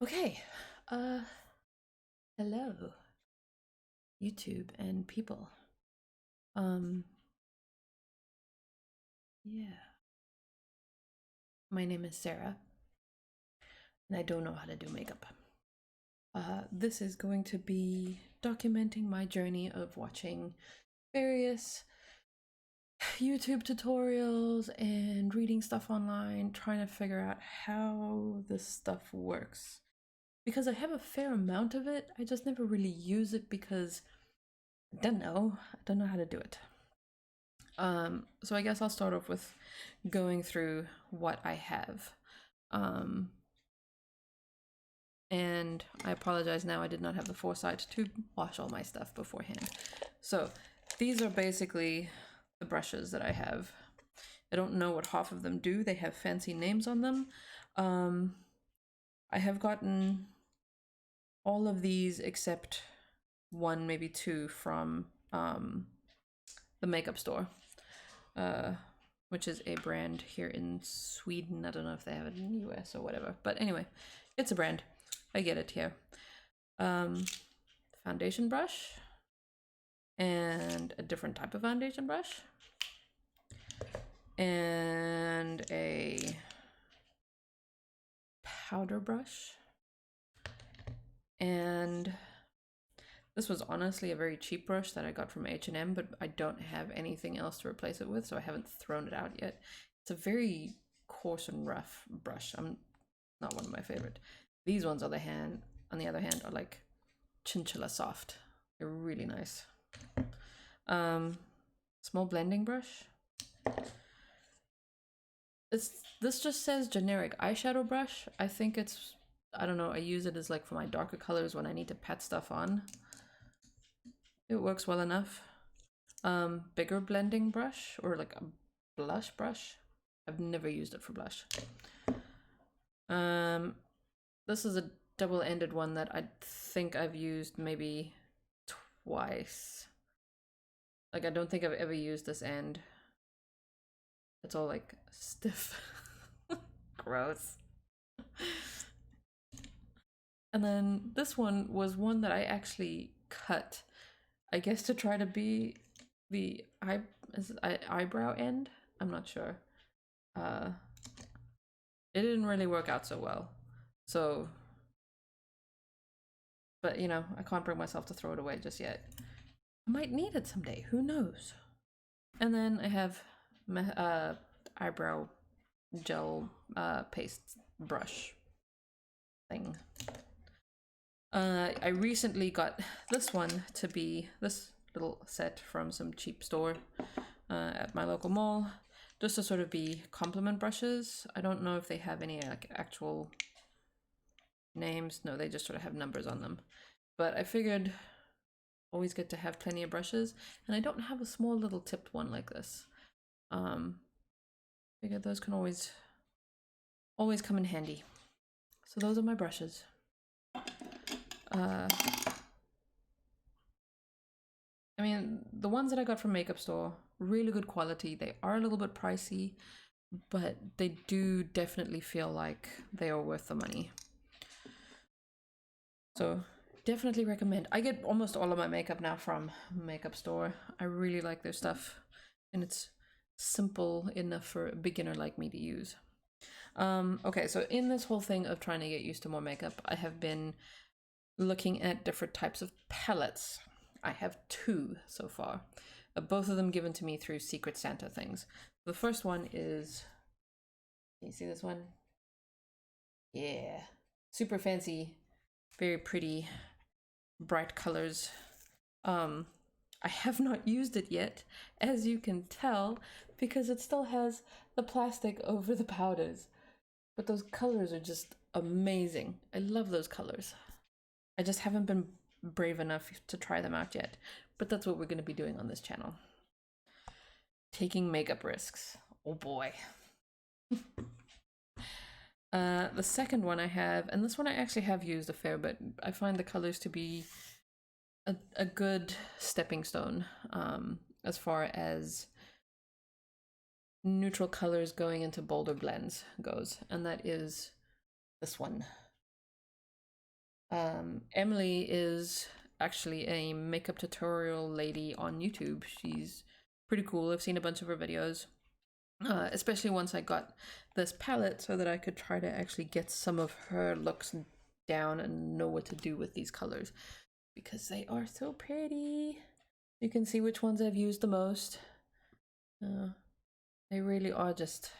Okay. Uh Hello, YouTube and people. Um yeah. My name is Sarah and I don't know how to do makeup. This is going to be documenting my journey of watching various YouTube tutorials and reading stuff online, trying to figure out how this stuff works. Because I have a fair amount of it, I just never really use it because I don't know. I don't know how to do it. So I guess I'll start off with going through what I have. Um, and I apologize now, I did not have the foresight to wash all my stuff beforehand. So these are basically the brushes that I have. I don't know what half of them do, they have fancy names on them. I have gotten all of these except one, maybe two, from the makeup store. Which is a brand here in Sweden. I don't know if they have it in the US or whatever. But anyway, it's a brand. I get it here. Foundation brush and a different type of foundation brush and a powder brush. And this was honestly a very cheap brush that I got from H&M, but I don't have anything else to replace it with, so I haven't thrown it out yet. It's a very coarse and rough brush. I'm not one of my favorite. These ones on the other hand, are like chinchilla soft. They're really nice. Small blending brush. This just says generic eyeshadow brush. I think it's, I don't know, I use it as like for my darker colors when I need to pat stuff on. It works well enough. Bigger blending brush, or like a blush brush. I've never used it for blush. This is a double-ended one that I think I've used maybe twice. Like, I don't think I've ever used this end. It's all like stiff. Gross. And then this one was one that I actually cut, I guess to try to be the eyebrow end. I'm not sure. It didn't really work out so well. So, but you know, I can't bring myself to throw it away just yet. I might need it someday. Who knows? And then I have my eyebrow gel paste brush thing. I recently got this one to be this little set from some cheap store at my local mall, just to sort of be compliment brushes. I don't know if they have any like actual names. No, they just sort of have numbers on them. But I figured always good to have plenty of brushes, and I don't have a small little tipped one like this. Figured those can always come in handy. So those are my brushes. I mean, the ones that I got from Makeup Store, really good quality. They are a little bit pricey, but they do definitely feel like they are worth the money. So definitely recommend. I get almost all of my makeup now from Makeup Store. I really like their stuff, and it's simple enough for a beginner like me to use. Okay, so in this whole thing of trying to get used to more makeup, I have been looking at different types of palettes. I have two so far, both of them given to me through Secret Santa things. The first one is, can you see this one? Yeah, super fancy, very pretty, bright colors. I have not used it yet, as you can tell, because it still has the plastic over the powders. But those colors are just amazing. I love those colors. I just haven't been brave enough to try them out yet. But that's what we're going to be doing on this channel. Taking makeup risks. Oh boy. The second one I have, and this one I actually have used a fair bit. I find the colors to be a good stepping stone as far as neutral colors going into bolder blends goes, and that is this one. Emily is actually a makeup tutorial lady on YouTube. She's pretty cool. I've seen a bunch of her videos, especially once I got this palette so that I could try to actually get some of her looks down and know what to do with these colors because they are so pretty. You can see which ones I've used the most. They really are just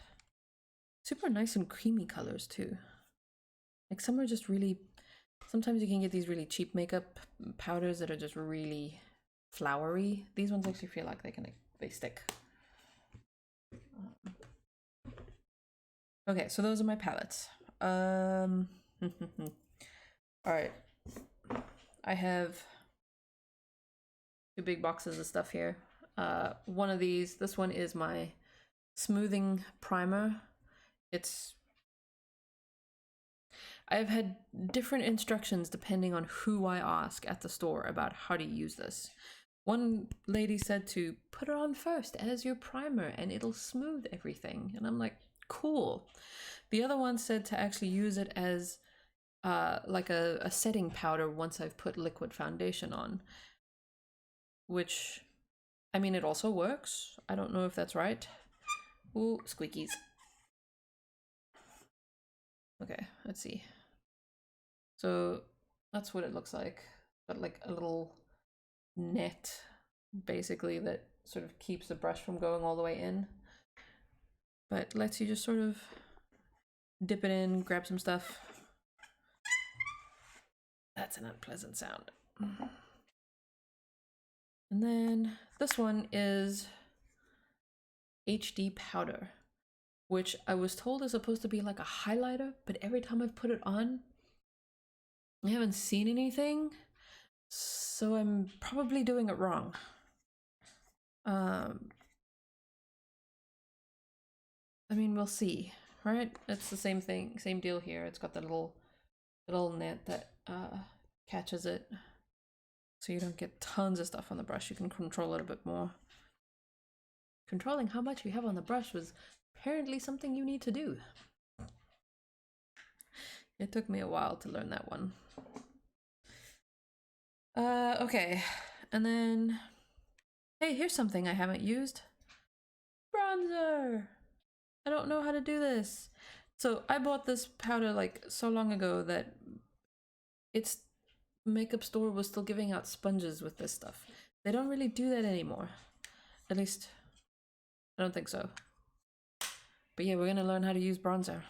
super nice and creamy colors too. Like some are just really, sometimes you can get these really cheap makeup powders that are just really flowery. These ones actually feel like they stick. Okay, so those are my palettes. All right. I have 2 big boxes of stuff here. One of these, this one is my smoothing primer. I've had different instructions depending on who I ask at the store about how to use this. One lady said to put it on first as your primer and it'll smooth everything. And I'm like, cool. The other one said to actually use it as like a setting powder once I've put liquid foundation on. Which, I mean, it also works. I don't know if that's right. Ooh, squeakies. Okay, let's see. So that's what it looks like. Got like a little net, basically, that sort of keeps the brush from going all the way in. But lets you just sort of dip it in, grab some stuff. That's an unpleasant sound. And then this one is HD powder, which I was told is supposed to be like a highlighter, but every time I've put it on, I haven't seen anything, so I'm probably doing it wrong. I mean, we'll see, right? It's the same thing, same deal here. It's got the little net that catches it, so you don't get tons of stuff on the brush. You can control it a bit more. Controlling how much you have on the brush was apparently something you need to do. It took me a while to learn that one. Okay, and then, hey, here's something I haven't used. Bronzer! I don't know how to do this. So I bought this powder like so long ago that its makeup store was still giving out sponges with this stuff. They don't really do that anymore. At least, I don't think so. But yeah, we're gonna learn how to use bronzer.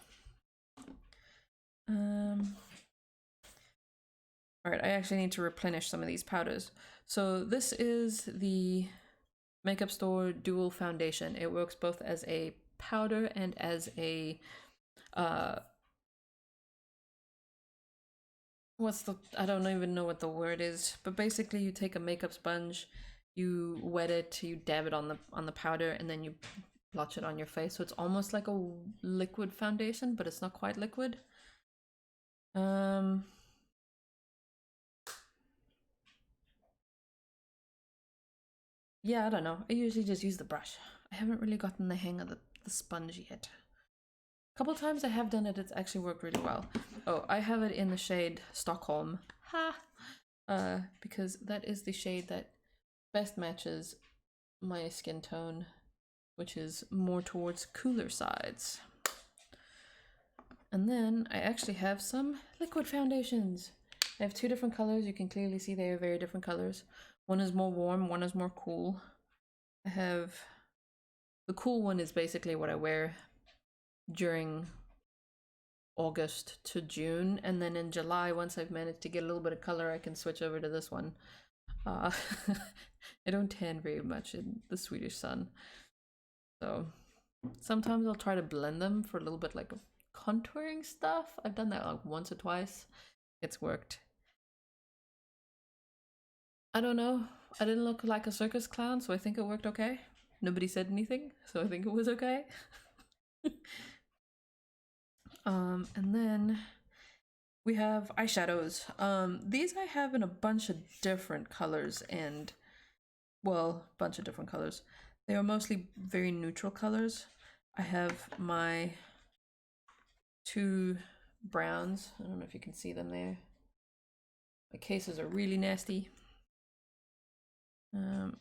Alright, I actually need to replenish some of these powders. So this is the Makeup Store Dual Foundation. It works both as a powder and as a I don't even know what the word is, but basically you take a makeup sponge, you wet it, you dab it on the powder, and then you blotch it on your face. So it's almost like a liquid foundation, but it's not quite liquid. Yeah, I don't know. I usually just use the brush. I haven't really gotten the hang of the sponge yet. A couple times I have done it, it's actually worked really well. Oh, I have it in the shade Stockholm. Ha! Because that is the shade that best matches my skin tone, which is more towards cooler sides. And then I actually have some liquid foundations. I have 2 different colors. You can clearly see they are very different colors. One is more warm, one is more cool. I have the cool one is basically what I wear during August to June, and then in July, once I've managed to get a little bit of color, I can switch over to this one. I don't tan very much in the Swedish sun, so sometimes I'll try to blend them for a little bit like contouring stuff. I've done that like once or twice. It's worked. I don't know. I didn't look like a circus clown, so I think it worked okay. Nobody said anything, so I think it was okay. And then we have eyeshadows. These I have in a bunch of different colors and, well, bunch of different colors. They are mostly very neutral colors. I have my 2 browns. I don't know if you can see them there. The cases are really nasty.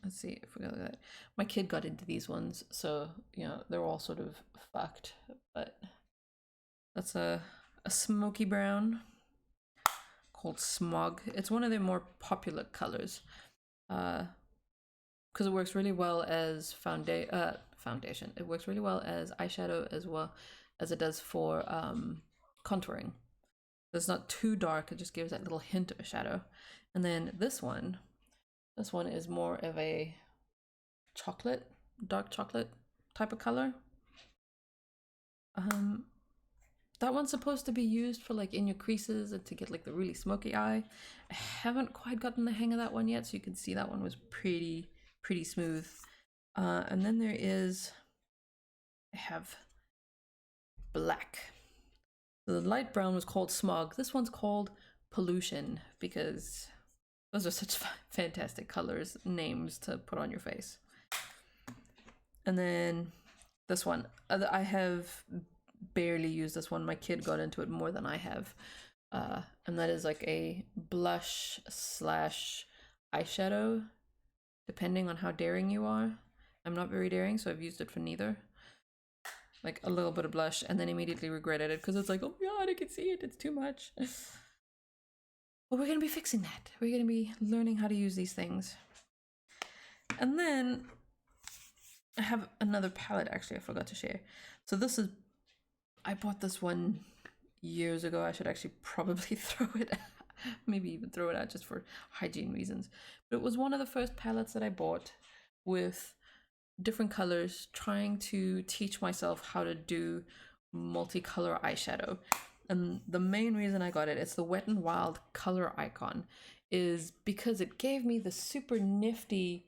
Let's see if we got that. My kid got into these ones, so you know they're all sort of fucked. But that's a smoky brown called Smog. It's one of their more popular colors, because it works really well as foundation. It works really well as eyeshadow as well as it does for contouring. It's not too dark. It just gives that little hint of a shadow. And then this one is more of a chocolate, dark chocolate type of color. That one's supposed to be used for like in your creases and to get like the really smoky eye. I haven't quite gotten the hang of that one yet, so you can see that one was pretty smooth. And then I have black. The light brown was called Smog. This one's called Pollution because those are such fantastic colors, names to put on your face. And then this one, I have barely used this one. My kid got into it more than I have. And that is like a blush / eyeshadow, depending on how daring you are. I'm not very daring, so I've used it for neither. Like a little bit of blush and then immediately regretted it because it's like, oh god, I can see it, it's too much. But we're gonna be fixing that. We're gonna be learning how to use these things. And then I have another palette actually I forgot to share. So I bought this one years ago. I should actually probably throw it out. Maybe even throw it out just for hygiene reasons. But it was one of the first palettes that I bought with different colors, trying to teach myself how to do multicolor eyeshadow. And the main reason I got it, it's the Wet n Wild color icon, is because it gave me the super nifty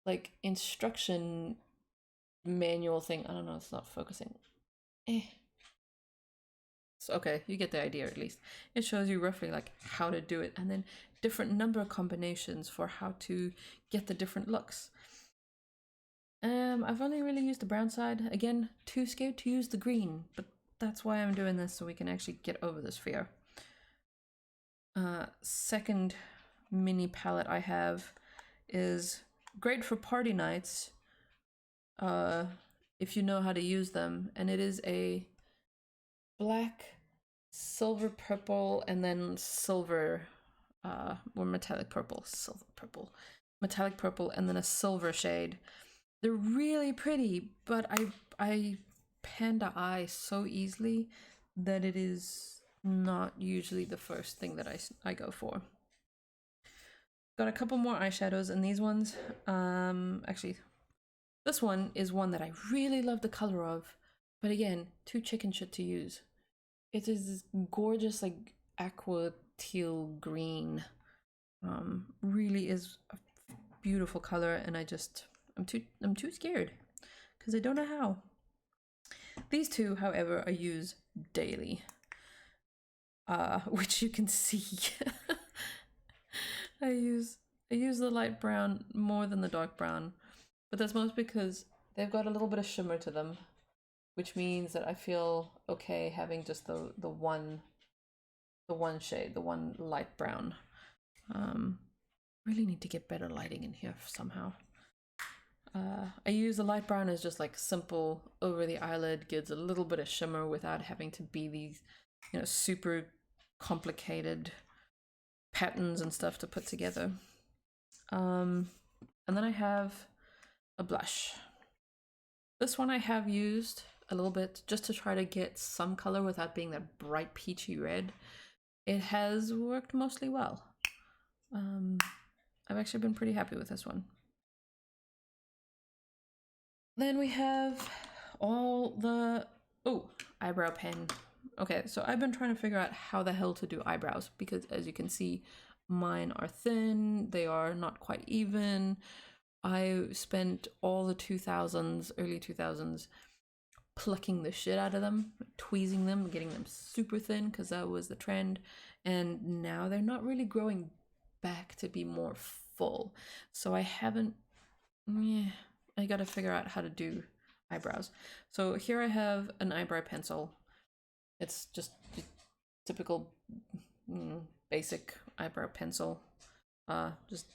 like instruction manual thing. I don't know, it's not focusing. So, okay, you get the idea at least. It shows you roughly like how to do it and then different number combinations for how to get the different looks. I've only really used the brown side. Again, too scared to use the green, but that's why I'm doing this, so we can actually get over this fear. Second mini palette I have is great for party nights, if you know how to use them, and it is a black, silver purple, and then silver, or metallic purple, metallic purple, and then a silver shade. They're really pretty, but I panda eye so easily that it is not usually the first thing that I go for. Got a couple more eyeshadows, and these ones, actually, this one is one that I really love the color of, but again, too chicken shit to use. It is this gorgeous, like, aqua teal green. Really is a beautiful color, and I'm too scared because I don't know how. These two, however, I use daily, which you can see. I use the light brown more than the dark brown, but that's mostly because they've got a little bit of shimmer to them, which means that I feel okay having just the one shade, the one light brown. Really need to get better lighting in here somehow. I use the light brown as just like simple over the eyelid, gives a little bit of shimmer without having to be these, you know, super complicated patterns and stuff to put together. And then I have a blush. This one I have used a little bit just to try to get some color without being that bright peachy red. It has worked mostly well. I've actually been pretty happy with this one. Then we have all the eyebrow pen. Okay, so I've been trying to figure out how the hell to do eyebrows because, as you can see, mine are thin, they are not quite even. I spent all the early 2000s, plucking the shit out of them, tweezing them, getting them super thin because that was the trend, and now they're not really growing back to be more full. So I gotta figure out how to do eyebrows. So here I have an eyebrow pencil. It's just typical basic eyebrow pencil. Just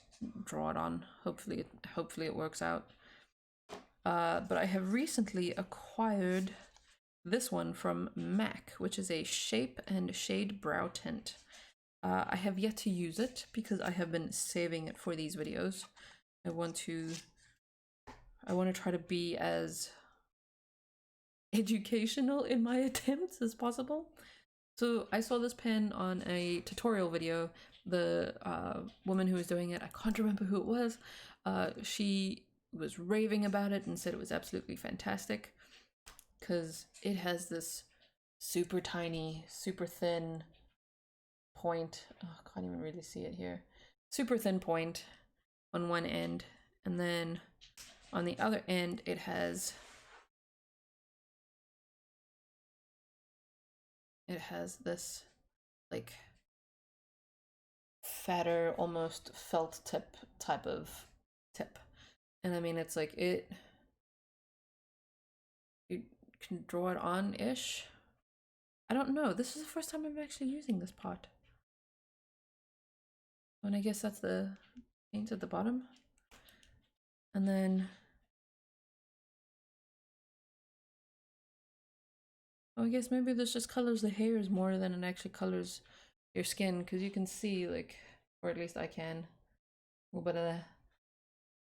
draw it on. Hopefully it works out. But I have recently acquired this one from MAC, which is a Shape and Shade Brow Tint. I have yet to use it because I have been saving it for these videos. I want to try to be as educational in my attempts as possible. So I saw this pen on a tutorial video. The woman who was doing it, I can't remember who it was, she was raving about it and said it was absolutely fantastic because it has this super tiny, super thin point. Oh, I can't even really see it here. Super thin point on one end, and then on the other end it has this like fatter, almost felt tip type of tip. And I mean, it's like you can draw it on ish. I don't know. This is the first time I'm actually using this pot. And I guess that's the paint at the bottom. And then I guess maybe this just colors the hairs more than it actually colors your skin, because you can see, like, or at least I can, a little bit of the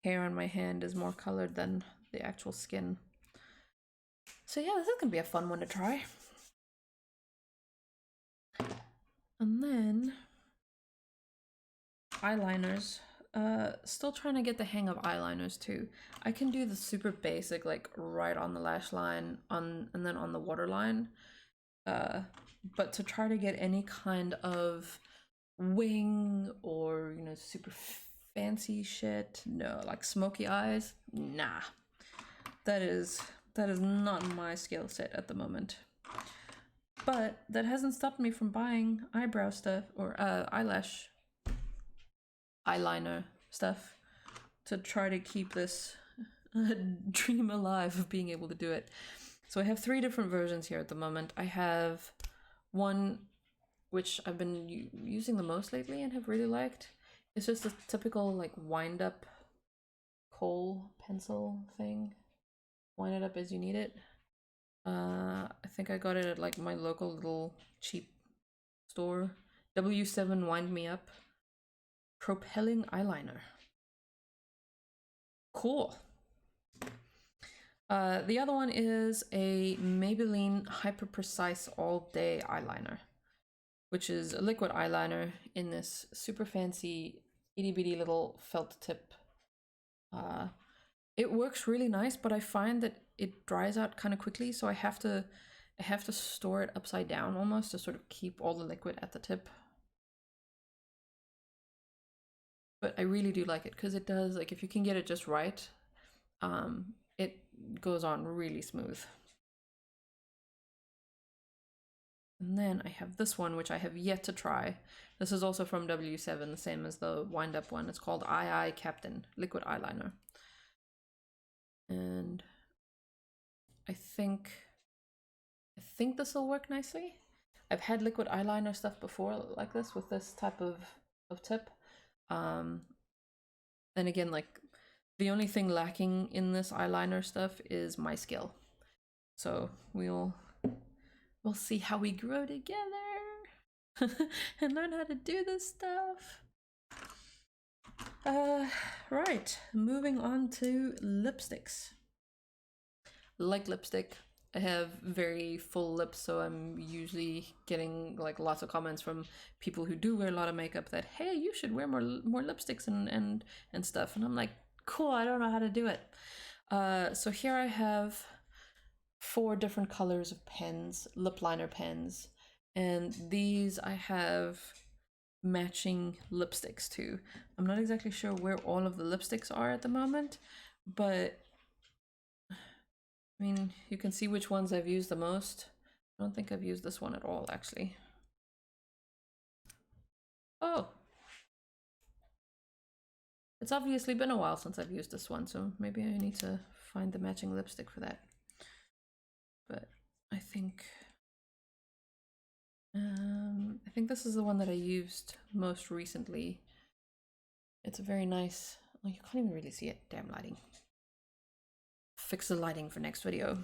hair on my hand is more colored than the actual skin. So yeah, this is gonna be a fun one to try. And then eyeliners. Still trying to get the hang of eyeliners too. I can do the super basic, like right on the lash line, and then on the waterline. But to try to get any kind of wing or, you know, super fancy shit, no, like smoky eyes, nah. That is not my skill set at the moment. But that hasn't stopped me from buying eyebrow stuff or eyeliner stuff to try to keep this dream alive of being able to do it. So I have 3 different versions here at the moment. I have one which I've been using the most lately and have really liked. It's just a typical like wind up kohl pencil thing. Wind it up as you need it. I think I got it at like my local little cheap store. W7 Wind Me Up Propelling Eyeliner. Cool. The other one is a Maybelline Hyper Precise All Day Eyeliner, which is a liquid eyeliner in this super fancy itty bitty little felt tip. It works really nice, but I find that it dries out kind of quickly, so I have to store it upside down almost to sort of keep all the liquid at the tip. But I really do like it because it does, like, if you can get it just right, it goes on really smooth. And then I have this one, which I have yet to try. This is also from W7, the same as the wind up one. It's called Eye Captain Liquid Eyeliner. And I think this will work nicely. I've had liquid eyeliner stuff before like this with this type of tip. Then again, like, the only thing lacking in this eyeliner stuff is my skill. So we'll see how we grow together and learn how to do this stuff. Right, moving on to lipsticks. Like lipstick, I have very full lips, so I'm usually getting like lots of comments from people who do wear a lot of makeup that, hey, you should wear more lipsticks and stuff. And I'm like, cool, I don't know how to do it. So here I have 4 different colors of pens, lip liner pens, and these I have matching lipsticks too. I'm not exactly sure where all of the lipsticks are at the moment, but I mean, you can see which ones I've used the most. I don't think I've used this one at all, actually. Oh! It's obviously been a while since I've used this one, so maybe I need to find the matching lipstick for that. But I think think this is the one that I used most recently. It's a very nice, oh, you can't even really see it, damn lighting. Fix the lighting for next video.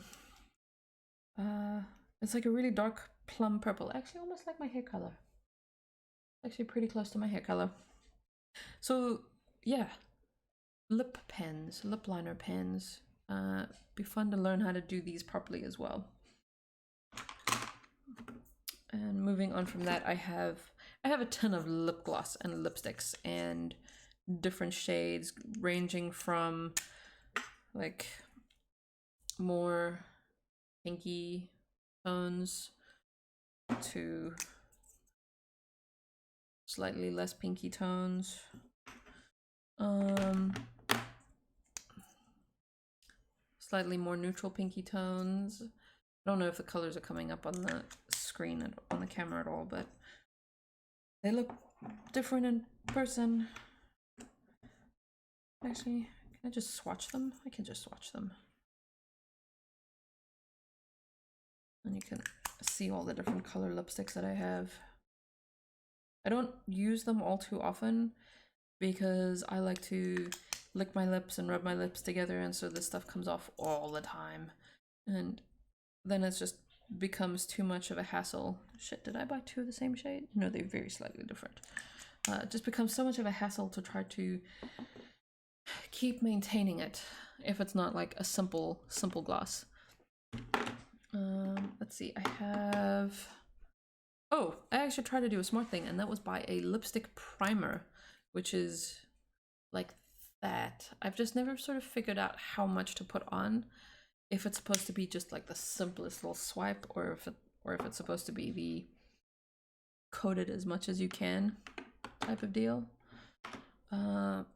It's like a really dark plum purple, actually almost like my hair color. Actually pretty close to my hair color. So yeah, lip pens, lip liner pens. Be fun to learn how to do these properly as well. And moving on from that, I have a ton of lip gloss and lipsticks and different shades ranging from like more pinky tones to slightly less pinky tones. Slightly more neutral pinky tones. I don't know if the colors are coming up on the screen on the camera at all, but they look different in person. Actually, can I just swatch them? I can just swatch them. And you can see all the different color lipsticks that I have. I don't use them all too often because I like to lick my lips and rub my lips together, and so this stuff comes off all the time. And then it just becomes too much of a hassle. Shit, did I buy two of the same shade? No, they're very slightly different. It just becomes so much of a hassle to try to keep maintaining it if it's not like a simple gloss. Let's see, I have... Oh, I actually tried to do a smart thing, and that was buy a lipstick primer, which is like that. I've just never sort of figured out how much to put on, if it's supposed to be just like the simplest little swipe, or if it's supposed to be the coated as much as you can type of deal.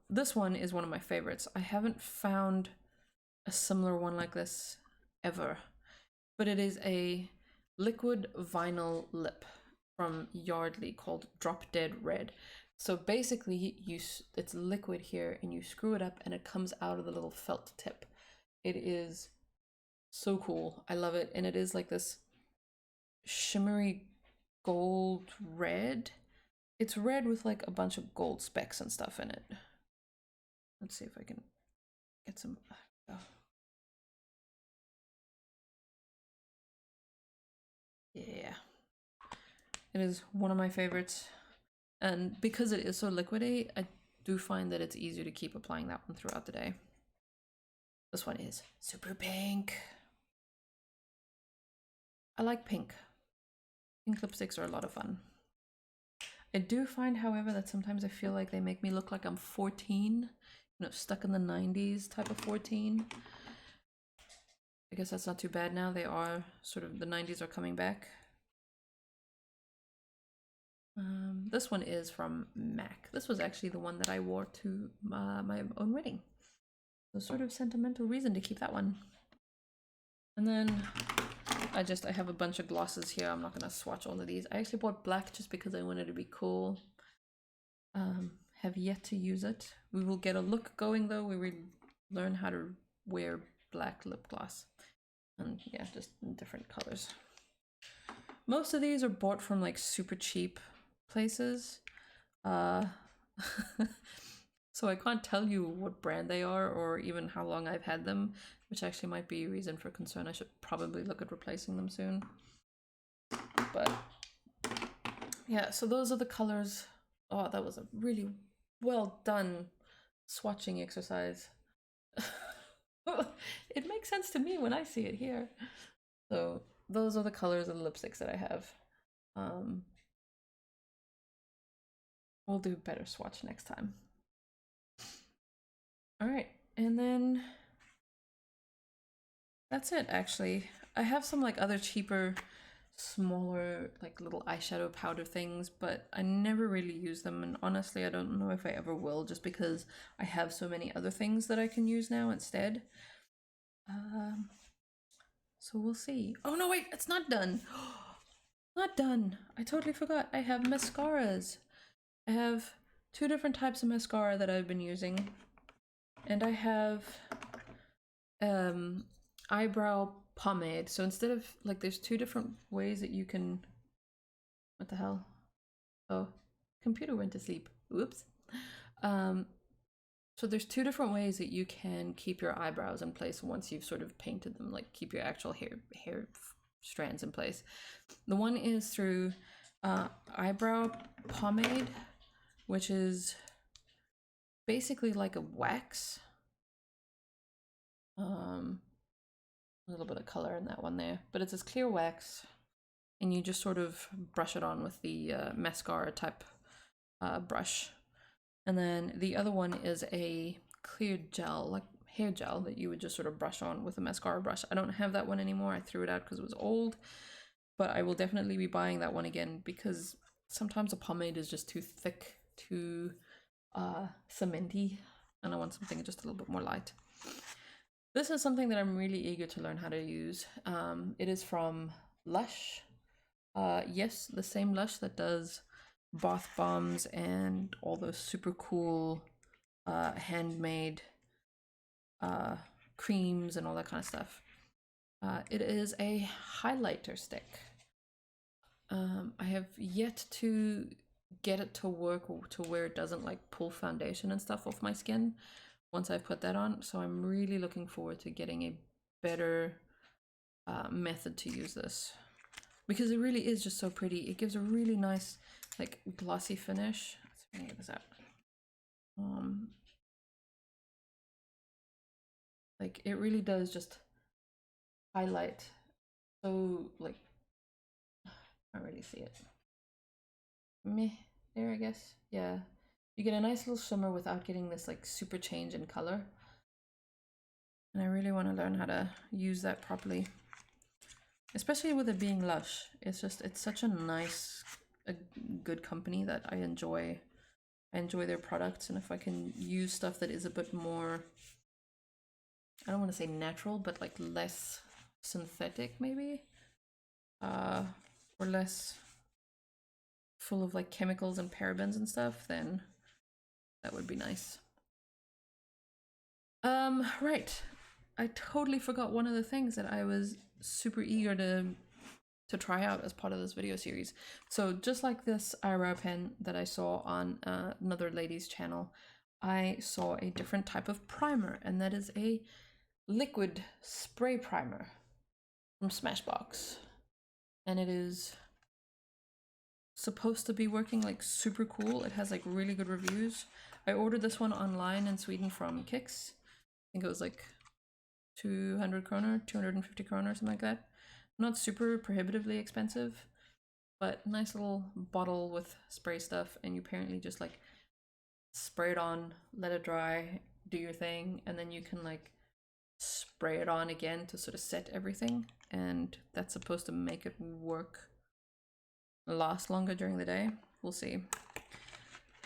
This one is one of my favorites. I haven't found a similar one like this ever, but it is a liquid vinyl lip from Yardley called Drop Dead Red. So basically it's liquid here, and you screw it up and it comes out of the little felt tip. It is so cool. I love it. And it is like this shimmery gold red. It's red with like a bunch of gold specks and stuff in it. Let's see if I can get some... Oh. Yeah. It is one of my favorites. And because it is so liquidy, I do find that it's easier to keep applying that one throughout the day. This one is super pink. I like pink. Pink lipsticks are a lot of fun. I do find, however, that sometimes I feel like they make me look like I'm 14, you know, stuck in the 90s type of 14. I guess that's not too bad now. They are sort of, the 90s are coming back. This one is from MAC. This was actually the one that I wore to my own wedding. So sort of sentimental reason to keep that one. And then I have a bunch of glosses here. I'm not gonna swatch all of these. I actually bought black just because I wanted to be cool. Have yet to use it. We will get a look going though. We will learn how to wear black lip gloss. And yeah, just in different colors. Most of these are bought from like super cheap places. So I can't tell you what brand they are or even how long I've had them, which actually might be a reason for concern. I should probably look at replacing them soon. But yeah, so those are the colors. Oh, that was a really well done swatching exercise. It makes sense to me when I see it here. So those are the colors of the lipsticks that I have. We'll do a better swatch next time. All right, and then that's it actually. I have some like other cheaper, smaller like little eyeshadow powder things, but I never really use them, and honestly I don't know if I ever will, just because I have so many other things that I can use now instead. So we'll see. Oh no, wait, it's not done. Not done. I totally forgot. I have mascaras. I have two different types of mascara that I've been using. And I have eyebrow pomade. So instead of like, there's two different ways that you can... What the hell? Oh, computer went to sleep. Whoops. So there's two different ways that you can keep your eyebrows in place once you've sort of painted them, like keep your actual hair strands in place. The one is through eyebrow pomade, which is basically like a wax. A little bit of color in that one there, but it's this clear wax, and you just sort of brush it on with the mascara type brush. And then the other one is a clear gel, like hair gel, that you would just sort of brush on with a mascara brush. I don't have that one anymore. I threw it out because it was old, but I will definitely be buying that one again because sometimes a pomade is just too thick, too cementy, and I want something just a little bit more light. This is something that I'm really eager to learn how to use. It is from Lush. Yes, the same Lush that does bath bombs and all those super cool handmade creams and all that kind of stuff. It is a highlighter stick. I have yet to get it to work to where it doesn't like pull foundation and stuff off my skin once I put that on, so I'm really looking forward to getting a better method to use this, because it really is just so pretty. It gives a really nice like glossy finish. Let's see if I can get this out. Like it really does just highlight, so like I can't really see it. Meh, there I guess. Yeah, you get a nice little shimmer without getting this like super change in color, and I really want to learn how to use that properly, especially with it being Lush. It's such a nice, a good company that I enjoy their products, and if I can use stuff that is a bit more, I don't want to say natural, but like less synthetic maybe, or less full of like chemicals and parabens and stuff, then that would be nice. Right. I totally forgot one of the things that I was super eager to try out as part of this video series. So just like this eyebrow pen that I saw on another lady's channel, I saw a different type of primer, and that is a liquid spray primer from Smashbox. And it is supposed to be working like super cool. It has like really good reviews. I ordered this one online in Sweden from Kicks. I think it was like 200 kroner, 250 kroner, something like that. Not super prohibitively expensive, but nice little bottle with spray stuff, and you apparently just like spray it on, let it dry, do your thing, and then you can like spray it on again to sort of set everything, and that's supposed to make it work last longer during the day. We'll see.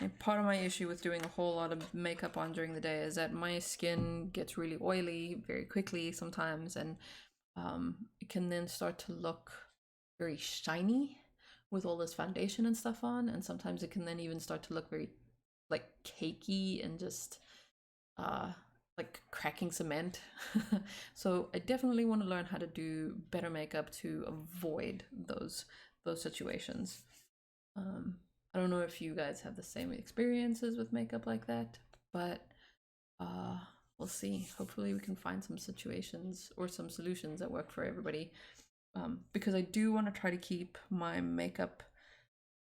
And part of my issue with doing a whole lot of makeup on during the day is that my skin gets really oily very quickly sometimes, and it can then start to look very shiny with all this foundation and stuff on, and sometimes it can then even start to look very like cakey and just like cracking cement. So I definitely want to learn how to do better makeup to avoid those situations. I don't know if you guys have the same experiences with makeup like that, but we'll see. Hopefully we can find some situations or some solutions that work for everybody, because I do want to try to keep my makeup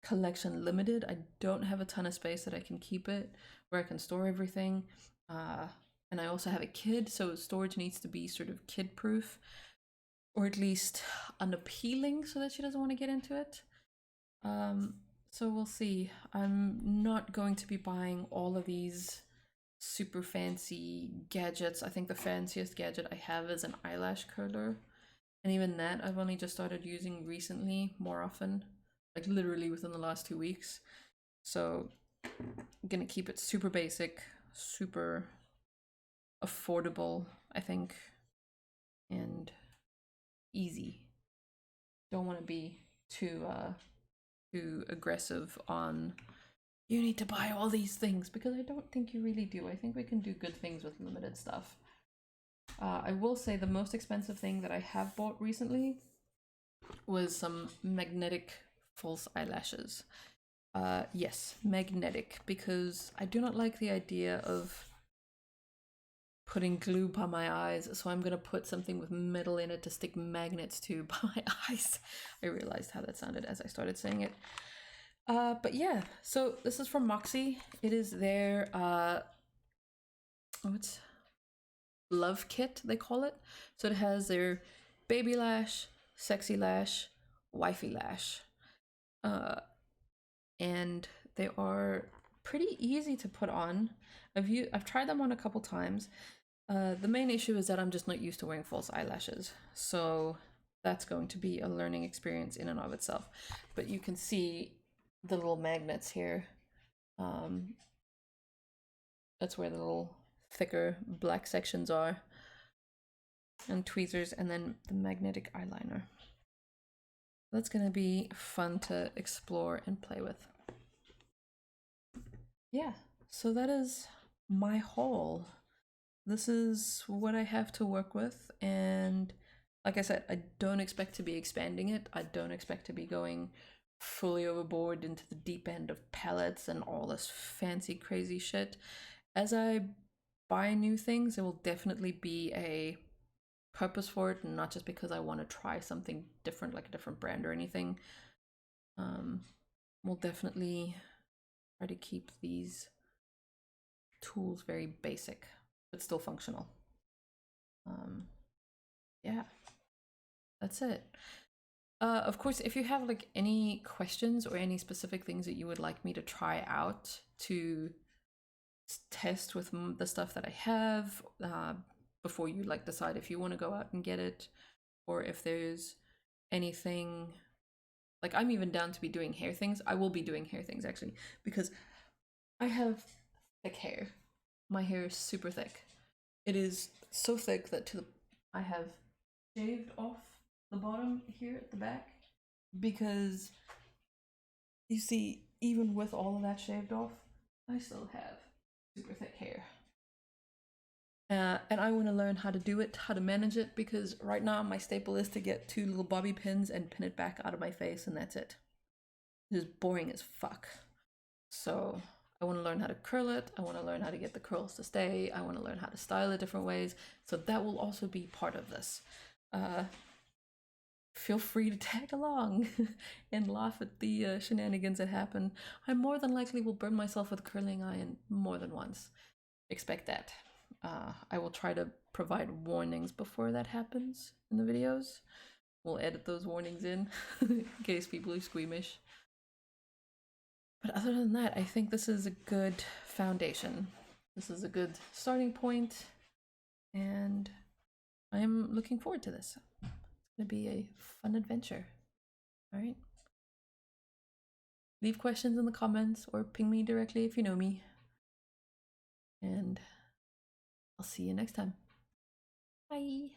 collection limited. I don't have a ton of space that I can keep it where I can store everything, and I also have a kid, so storage needs to be sort of kid proof, or at least unappealing so that she doesn't want to get into it. So we'll see. I'm not going to be buying all of these super fancy gadgets. I think the fanciest gadget I have is an eyelash curler, and even that I've only just started using recently more often, like literally within the last 2 weeks. So I'm gonna keep it super basic, super affordable, I think, and easy. Don't want to be too aggressive on you need to buy all these things, because I don't think you really do. I think we can do good things with limited stuff. I will say the most expensive thing that I have bought recently was some magnetic false eyelashes. Yes, magnetic, because I do not like the idea of putting glue by my eyes, so I'm gonna put something with metal in it to stick magnets to by my eyes. I realized how that sounded as I started saying it. But yeah, so this is from Moxie. It is their what's love kit, they call it. So it has their baby lash, sexy lash, wifey lash. And they are pretty easy to put on. I've tried them on a couple times. The main issue is that I'm just not used to wearing false eyelashes, so that's going to be a learning experience in and of itself. But you can see the little magnets here. That's where the little thicker black sections are, and tweezers, and then the magnetic eyeliner. That's gonna be fun to explore and play with. Yeah, so that is my haul. This is what I have to work with, and like I said, I don't expect to be expanding it. I don't expect to be going fully overboard into the deep end of palettes and all this fancy crazy shit. As I buy new things, there will definitely be a purpose for it, and not just because I want to try something different, like a different brand or anything. We'll definitely try to keep these tools very basic, but still functional. Yeah, that's it. Of course, if you have like any questions or any specific things that you would like me to try out to test with the stuff that I have, before you like decide if you want to go out and get it, or if there's anything, like I'm even down to be doing hair things. I will be doing hair things actually, because I have thick hair. My hair is super thick. It is so thick that I have shaved off the bottom here at the back, because you see, even with all of that shaved off, I still have super thick hair. And I want to learn how to do it, how to manage it, because right now my staple is to get 2 little bobby pins and pin it back out of my face, and that's it. It is boring as fuck. So I want to learn how to curl it. I want to learn how to get the curls to stay. I want to learn how to style it different ways. So that will also be part of this. Feel free to tag along and laugh at the shenanigans that happen. I more than likely will burn myself with curling iron more than once. Expect that. I will try to provide warnings before that happens in the videos. We'll edit those warnings in case people are squeamish. But other than that, I think this is a good foundation. This is a good starting point, and I'm looking forward to this. It's going to be a fun adventure. All right. Leave questions in the comments or ping me directly if you know me. And I'll see you next time. Bye.